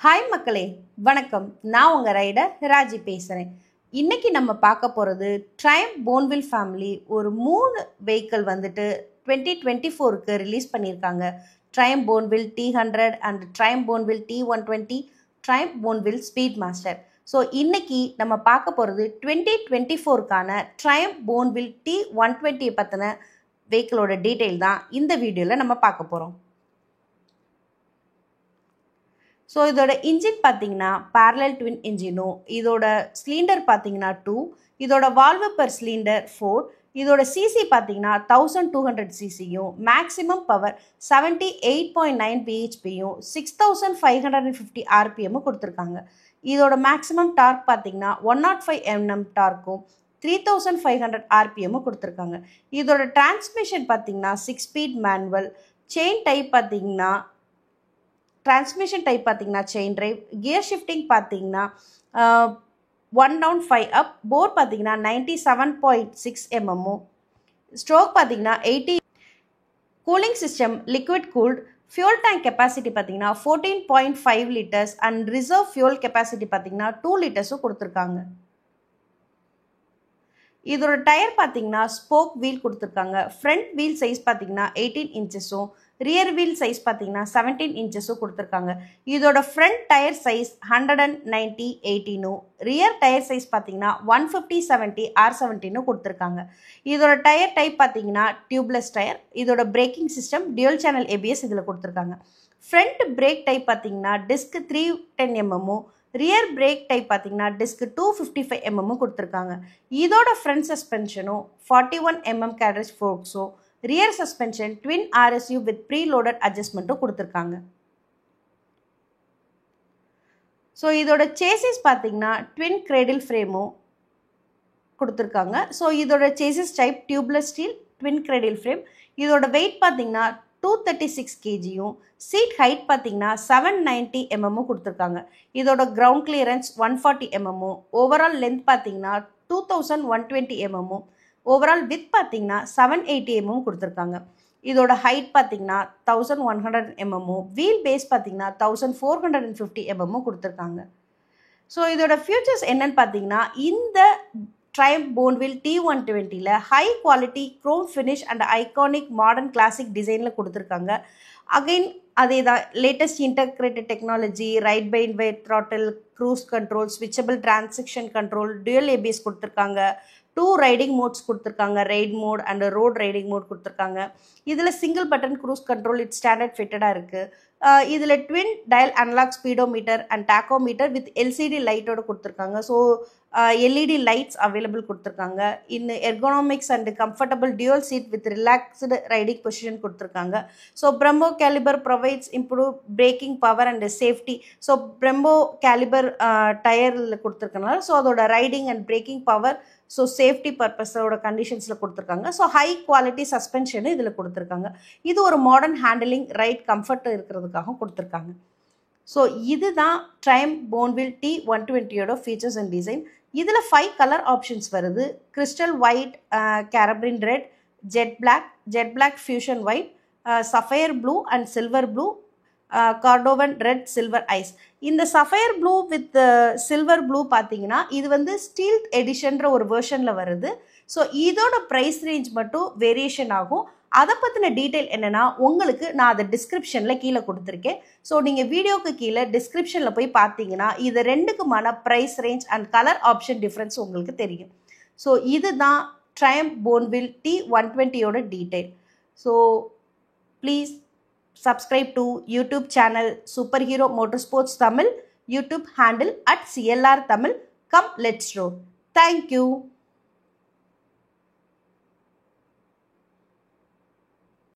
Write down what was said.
Hi மக்களே, வணக்கம். நான் உங்கள் ரைடர் ராஜி பேசுகிறேன். இன்றைக்கி நம்ம பார்க்க போகிறது ட்ரையம்ப் போன்வில் ஃபேமிலி ஒரு 3 வெஹிக்கிள் வந்துட்டு 2024க்கு ரிலீஸ் பண்ணியிருக்காங்க. Triumph Bonneville T100 and Triumph Bonneville T120, Triumph Bonneville Speedmaster. So இன்றைக்கி நம்ம பார்க்க போகிறது 2024க்கான ட்ரையம்ப் போன்வில் T120 பற்றின வெஹிக்கிளோட டீட்டெயில் தான் இந்த வீடியோவில் நம்ம பார்க்க போகிறோம். ஸோ இதோட இன்ஜின் பார்த்தீங்கன்னா பேரலல் ட்வின் இன்ஜினும், இதோட சிலிண்டர் பார்த்தீங்கன்னா 2, இதோட வால்வு பெர் சிலிண்டர் 4, இதோட சிசி பார்த்தீங்கன்னா 1200 சிசியும், மேக்ஸிமம் பவர் 78.9 பிஹெச்பியும், 6550 ஆர்பிஎம்மும் கொடுத்துருக்காங்க. இதோட மேக்ஸிமம் டார்க் பார்த்தீங்கன்னா 105 Nm டார்க்கும் 3500 ஆர்பிஎம்மும் கொடுத்துருக்காங்க. இதோட டிரான்ஸ்மிஷன் பார்த்தீங்கன்னா 6 ஸ்பீட் மேனுவல். செயின் டைப் பார்த்தீங்கன்னா டிரான்ஸ்மிஷன் டைப் பார்த்தீங்கன்னா செயின் டிரைவ். கியர் ஷிஃப்டிங் பார்த்தீங்கன்னா 1 down 5 up. போர் பார்த்தீங்கன்னா 97.6 mm. ஸ்ட்ரோக் பார்த்தீங்கன்னா 80. Cooling system liquid cooled. Fuel tank capacity பார்த்தீங்கன்னா 14.5 liters and reserve fuel capacity பார்த்தீங்கன்னா 2 liters கொடுத்துருக்காங்க. இதோட டயர் பார்த்தீங்கன்னா ஸ்போக் வீல் கொடுத்துருக்காங்க. ஃப்ரண்ட் வீல் சைஸ் பார்த்தீங்கன்னா 18 inchஸும், ரியர் வீல் சைஸ் பார்த்தீங்கன்னா 17 inchஸும் கொடுத்துருக்காங்க. இதோட ஃப்ரண்ட் டயர் சைஸ் 190/18னும், ரியர் டயர் சைஸ் பார்த்தீங்கன்னா 150/70 R17னும் கொடுத்துருக்காங்க. இதோட டயர் டைப் பார்த்தீங்கன்னா டியூப்லெஸ் டயர். இதோட braking system dual channel ABS இதில் கொடுத்துருக்காங்க. ஃப்ரண்ட் பிரேக் டைப் பார்த்தீங்கன்னா disc 310 mm, rear brake type பார்த்தீங்கன்னா டிஸ்க் 255 mm கொடுத்துருக்காங்க. இதோட ஃப்ரண்ட் சஸ்பென்ஷனும் 41 mm கேரேஜ் ஃபோர்க்ஸும், rear suspension twin RSU with preloaded அட்ஜஸ்ட்மெண்ட்டும் கொடுத்துருக்காங்க. ஸோ இதோட சேசிஸ் பார்த்தீங்கன்னா ட்வின் கிரேடில் ஃப்ரேமும் கொடுத்துருக்காங்க. ஸோ இதோட chassis type tubeless steel twin cradle frame. இதோட வெயிட் பார்த்தீங்கன்னா 236 kgயும், சீட் ஹைட் பார்த்தீங்கன்னா 790 mm கொடுத்துருக்காங்க. இதோட ground clearance 140 mm, overall length பார்த்தீங்கன்னா 2120 mm, ஓவரால் வித் பார்த்தீங்கன்னா 780 mm கொடுத்துருக்காங்க. இதோட ஹைட் பார்த்தீங்கன்னா 1100 mm, வீல் பேஸ் பார்த்தீங்கன்னா 1450 mm கொடுத்துருக்காங்க. ஸோ இதோட ஃபியூச்சர்ஸ் என்னன்னு பார்த்தீங்கன்னா, இந்த ட்ரையம்ப் போன்வில் T120ல high quality chrome finish and iconic modern classic டிசைனில் கொடுத்துருக்காங்க. அகைன் அதே தான், latest integrated technology, ride bind by throttle, cruise control, switchable transition control, dual ABS கொடுத்துருக்காங்க. 2 ரைடிங் மோட்ஸ் கொடுத்துருக்காங்க, ride mode and road riding mode கொடுத்துருக்காங்க. இதில் single button cruise control it standard ஃபிட்டடாக இருக்குது. இதில் twin dial analogue speedometer and tachometer with LCD லைட்டோடு கொடுத்துருக்காங்க. So LED lights available கொடுத்துருக்காங்க. இன்னும் ergonomics and comfortable dual seat with relaxed riding position கொடுத்துருக்காங்க. So Brembo caliper provides improve braking power and safety. So Brembo caliper டயரில் கொடுத்துருக்கனால so அதோட riding and braking power, so safety பர்பஸோட கண்டிஷன்ஸில் கொடுத்துருக்காங்க. So high quality சஸ்பென்ஷனு இதில் கொடுத்துருக்காங்க. இது ஒரு மாடர்ன் ஹேண்டிலிங், ரைட் கம்ஃபர்ட் இருக்கிறதுக்காக கொடுத்துருக்காங்க. ஸோ இதுதான் ட்ரையம்ப் போன்வில் T120யோட ஃபீச்சர்ஸ் அண்ட் டிசைன். இதில் 5 கலர் ஆப்ஷன்ஸ் வருது. கிறிஸ்டல் ஒயிட், கேரப்ரின் red, jet black fusion white, sapphire blue and silver blue, cordovan red, silver ice. இந்த sapphire blue with silver blue பார்த்தீங்கன்னா இது வந்து ஸ்டீல் எடிஷன்ற ஒரு வெர்ஷனில் வருது. ஸோ இதோட ப்ரைஸ் ரேஞ்ச் மட்டும் வேரியேஷன் ஆகும். அதை பற்றின டீட்டெயில் என்னென்னா உங்களுக்கு நான் அதை டிஸ்கிரிப்ஷனில் கீழே கொடுத்துருக்கேன். ஸோ நீங்கள் வீடியோக்கு கீழே டிஸ்கிரிப்ஷனில் போய் பார்த்தீங்கன்னா இது ரெண்டுக்குமான price range and colour option difference உங்களுக்கு தெரியும். ஸோ இதுதான் ட்ரையம்ப் போன்வில் T120யோட detail. So please subscribe to YouTube channel Superhero Motorsports Tamil, YouTube handle @CLR Tamil. Come let's roll. Thank you.